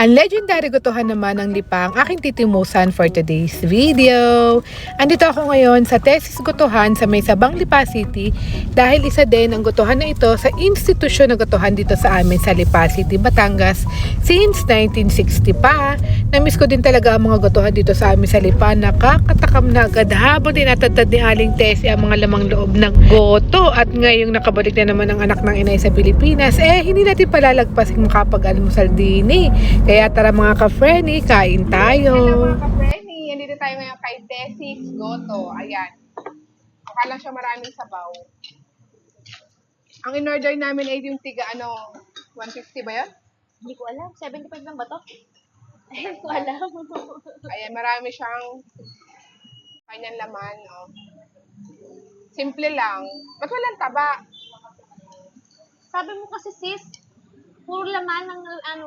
Ang legendary gotohan naman ng lipa ang aking titimusan for today's video. Andito ako ngayon sa Tesis Gotohan sa may Sabang Lipa City dahil isa din ang gotohan na ito sa institusyon na gotohan dito sa amin sa Lipa City, Batangas since 1960 pa. Namiss ko din talaga ang mga gotohan dito sa amin sa Lipa. Nakakatakam na agad habang tinatatad ni Aling Tessie ang mga lamang loob ng goto at ngayong nakabalik na naman ang anak ng inay sa Pilipinas, hindi natin palalagpasin makapag-almusal din eh. Kaya tara mga ka-Frenny, kain tayo. Hello mga ka-Frenny, andito tayo ngayon kay Tessie Goto. Ayan. Akala siya maraming sabaw. Ang in-order namin ay yung tiga 150 ba yun? Hindi ko alam. 75 lang ba to? Hindi ko alam. Ayan, marami siyang kanyang laman. Oh. Simple lang. Ba't walang taba? Sabi mo kasi sis, puro laman ang ang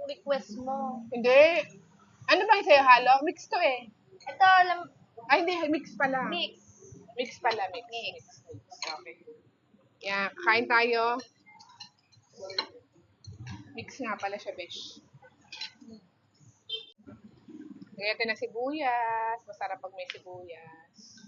request mo. Hindi. Ano ba yung sa'yo halo? Mix to eh. Ito, Ay, hindi. Mix pala. mix. Mix pala. Mix. Okay. Yan. Kain tayo. Mix nga pala siya, besh. Lagyan natin ng sibuyas. Masarap pag may sibuyas.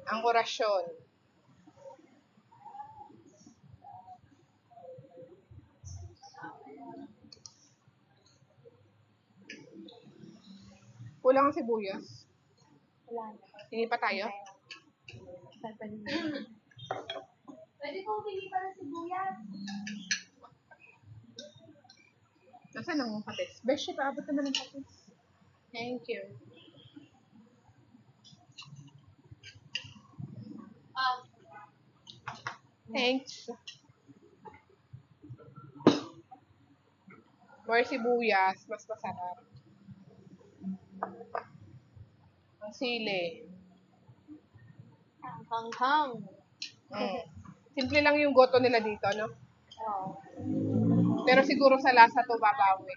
Ang orasyon. Kulang ang sibuyas. Wala na. Hindi pa tayo. Pwede po pili pa ng sibuyas. Nasaan ang patis? Besh, paabot naman ng patis. Thank you. Thanks. More sibuyas, mas masarap. Ang sili. Ang hanghang. Mm. Simple lang yung goto nila dito, no? Oo. Pero siguro sa lasa to babawi.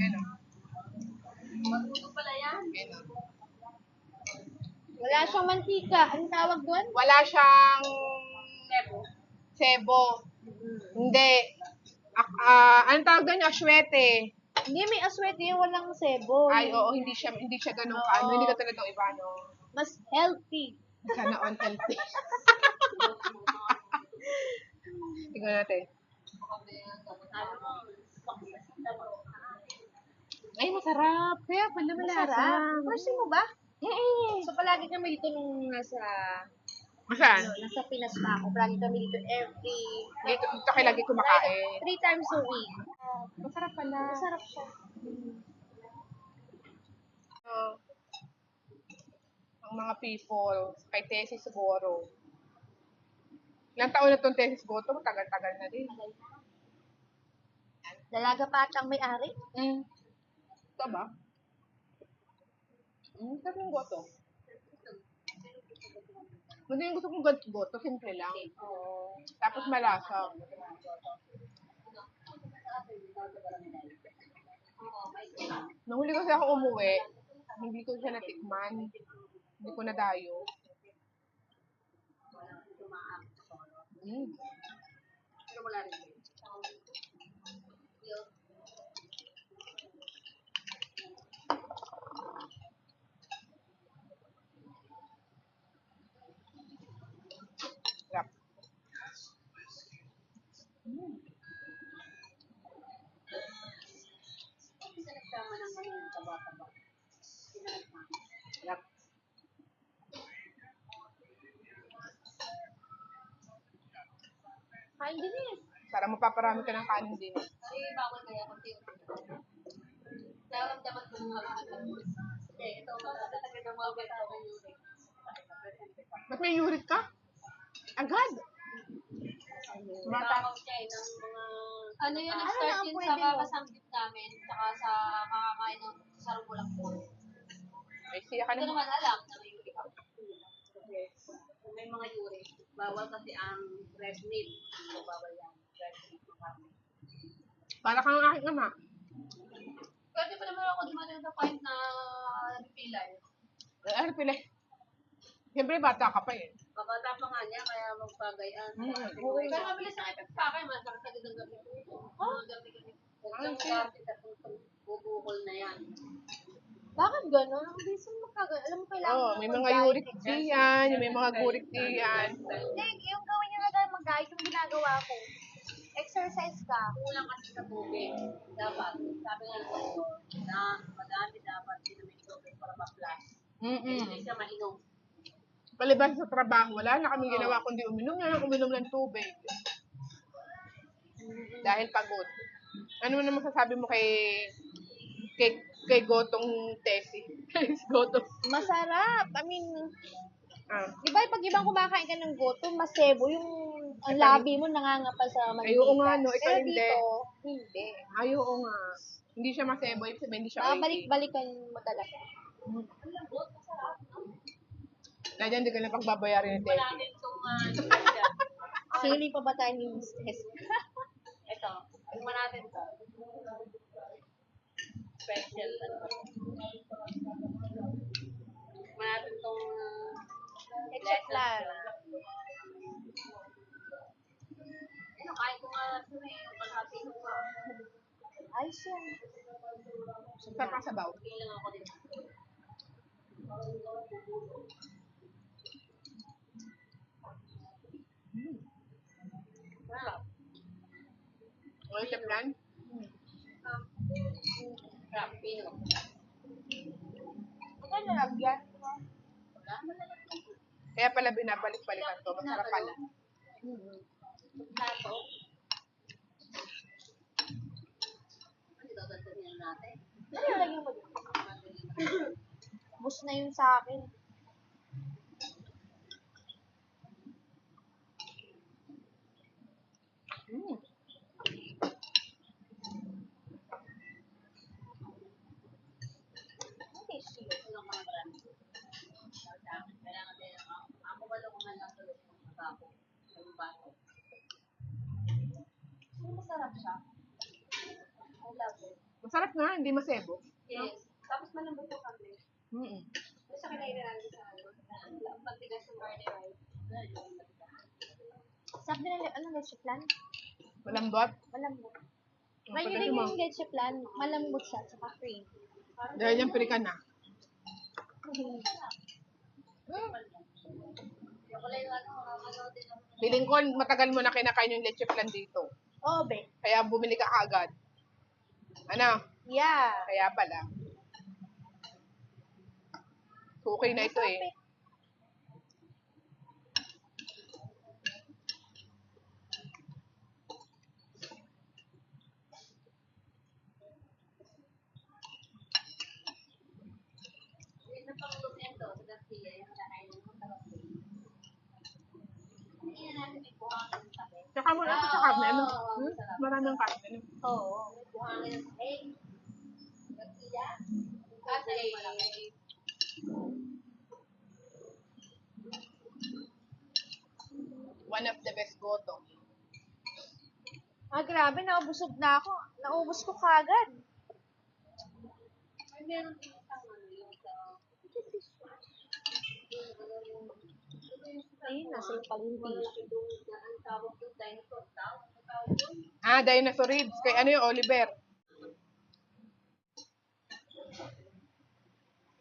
Ano? Magluto pala yan. Ano? Wala siyang mantika. Anong tawag doon? Wala siyang Sebo. sebo. Hindi. Anong tawag doon? Aswete. Hindi, may aswete yung walang sebo. Ay, oo, hindi siya ganun Oo. hindi katulad ng iba, no? Mas healthy. Sana all healthy. Tingnan natin. Ay, masarap. Kaya pala malasa. Masarap. First mo ba? Mm. So, palagi kami dito nung nasa Masaan? Pinas pa ako. Palagi kami dito Dito kayo lagi kumakain. 3 times a week. Masarap pala. Masarap siya. Ang mga people, kay Tessie siguro. Ilang taon na itong Tessie Goto? Tagal-tagal na din. Dalaga pa at ang may-ari. Ito ba? Sabi yung goto. Hindi yung gusto kong goto, simple lang. Tapos malasa. Nung huli kasi ako umuwi, hindi ko siya natikman. Hindi ko nadayo. Pero wala rin. Sarap. Sarap. Kain din eh. Para mapaparami ka ng kanin din. Ay, bawal kaya konti. Nararamdaman ko mga ito, matatagal ng mga bata ko yung Ba't may uric ka? Agad! Bata. ng mga... Ano yun, nag-start yun sa kakasamgit namin, tsaka sa kakakain ng sarong po. Ay, siya ka Hindi ko naman. naman alam na may uric ako. Yes. May mga uric. Bawal kasi ang breast milk. So, bawal yan. Breast milk. Para kang aking ama. Pwede pa naman ako dumating sa point na pilay. Ano pala? Siyempre, bata ka pa eh. Kabata pa nga niya, kaya magpagayan. Oo. Pero mabilis na kita pakay, masakit sa gandang gabi. Oh? Gabi-gabi. Huwag kang dati bubukol na yan. Bakit gano'n? Ang bilis mo magkagano. Alam mo, kailangan Oo, mo may mga mag-diet. uric diyan, may mga gurik diyan. Hindi, yung gawin nyo na tayo mag-diet, yung ginagawa ko. Exercise ka. Kulang kasi sa tubig. Dapat. Sabi nga ng doktor, na madami dapat inumin tubig para ma-flash. Hindi siya mainom. Palibas sa trabaho, wala na kaming ginawa kundi uminom ng tubig. Dahil pagod. Ano naman masasabi mo kay Gotong Tessie? Kay Gotong. Masarap. I mean, Ah. di ba pag ibang kumakain ka ng goto, masebo, yung ang labi mo nangangapal sa mantika. Ay, oo nga, no. Ito Pero hindi. dito, hindi. Ay, oo nga. Hindi siya masebo, ibig sabihin hindi siya oily. Babalik-balikan mo talaga. Na dyan, hindi ka na pagbabayarin ni Tessie. Natin itong Sili pa ba tayo ni Mistress? ito. Tingnan natin ito. Special. Tingnan natin itong Ketchup lang. ano, kain ko nga ito eh. Yung kalhati ko pa. Ayos yan. Sarap ang sabaw. Bilang ako dito. Sarap. Oil sa plan? Sarap. Pino. Ano nalagyan? Wala naman lalagyan. Kaya pala binabalik-balikan to. Masarap pala. Plato. Ano dadagdagan natin? Ano nalagyan mo dito? Bus na yun sa akin. Mm. Ang tasty yun. Ito lang mga brand. Kailangan din ako wala ko man lang sa loob ng bako. Yung bako. Pero masarap siya. I love it. Masarap nga, hindi masebo. Yes. Tapos malambot yung kami. Mm. Tapos sa kinain natin sa ano. Ang pagtigas ng garlic rice. Sarap din ang ano, leche plan? Malambot. Malambot. Ang May pagdating yun mo. yung leche plan, malambot siya, tsaka cream. Dahil yung pilikan na. Yung kulay yung ano din ako. Feeling ko, matagal mo na kinakain yung leche plan dito. Oo, be. Kaya bumili ka agad. Ano? Yeah. Kaya pala. Okay na ito eh. Ito pang lumento sa Garcia. Yung nakain ng masarap din. Hindi na natin may buhangin sa tabi. Tsaka mo na sa karne. Ano? Maraming karne. Ano? Oo. May buhangin sa egg. Garcia. Kasi One of the best goto. Ah, grabe, naubusog na ako. Naubos ko kagad. may meron din isang ano yung sa Ayun, nasa yung pala yung tissue. ang tawag doon dinosaur daw. Ang tawag doon. Ah, dinosaur ribs. Kay ano yung Oliver?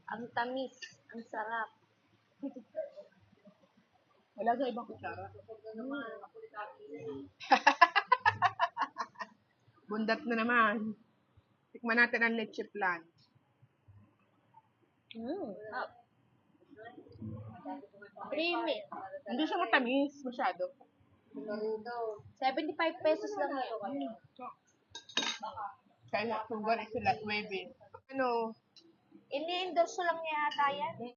Ang tamis. Ang sarap. Wala sa ibang kutsara. Bundat na naman. Tikman natin ang leche plan. Creamy. Hindi siya matamis masyado. 75 pesos lang yun. Kaya sugar is like waving. Ano? Ini-endorse lang niya ata yan.